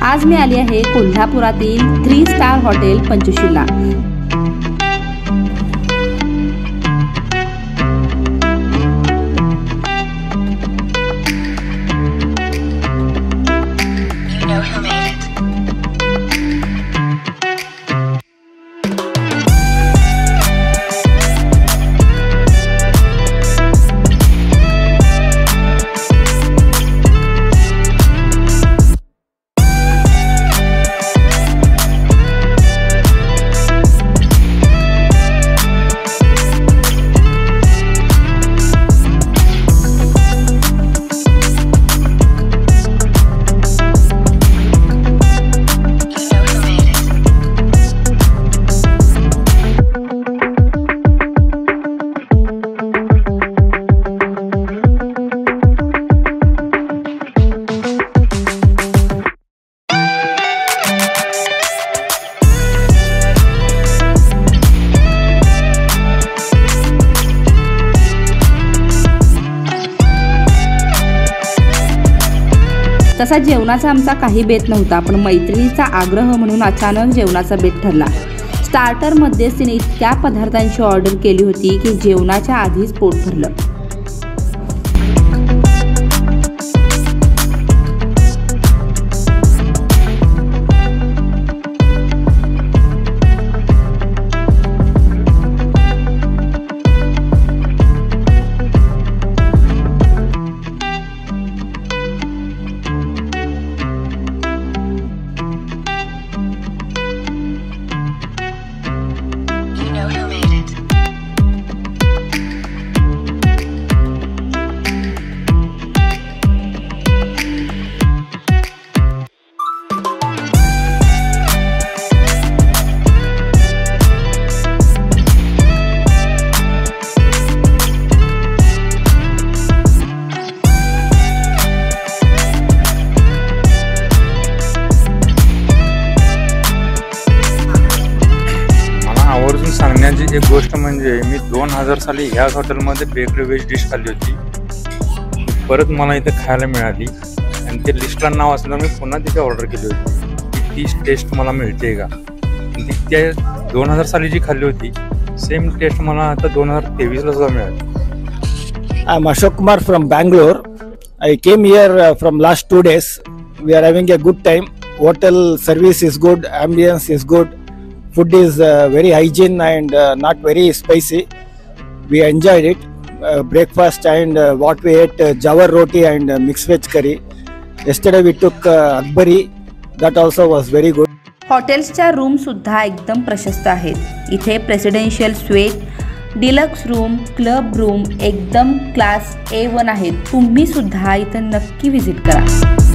आज मी आली आहे कोल्हापुरातील 3 स्टार हॉटेल पंचशीला। तसा जेवणाचा आमचा काही बेत नव्हता, पण मैत्रिणीचा आग्रह म्हणून अचानक जेवणाचा बेत ठरला। स्टार्टर मध्ये तिने इतक्या पदार्थांची ऑर्डर केली होती की जेवणाच्या आधीच पोट भरलं। आवर्जून सांगण्याची एक गोष्ट म्हणजे मी 2000 साली ह्याच हॉटेलमध्ये बेकरी वेज डिश खाल्ली होती। परत मला इथे खायला मिळाली आणि ते लिस्टला नाव असलं मी पुन्हा तिथे ऑर्डर केली होती। तीच टेस्ट मला मिळते का? त्या 2000 साली जी खाल्ली होती सेम टेस्ट मला आता 2023ला सुद्धा मिळाली। I am Ashok Kumar from Bangalore. I came here from last 2 days. We are having a good time. Hotel service is good, ambience is good. Food is very hygiene and not very spicy. We enjoyed it. Breakfast and what we ate, jawar roti and mixed veg curry. Yesterday we took akbari. That also was very good. हॉटेल्सच्या room सुद्धा एकदम प्रशस्त आहेत। इथे presidential suite, deluxe room, club room एकदम class A1 आहेत। तुम्ही सुद्धा इथे नक्की व्हिजिट करा।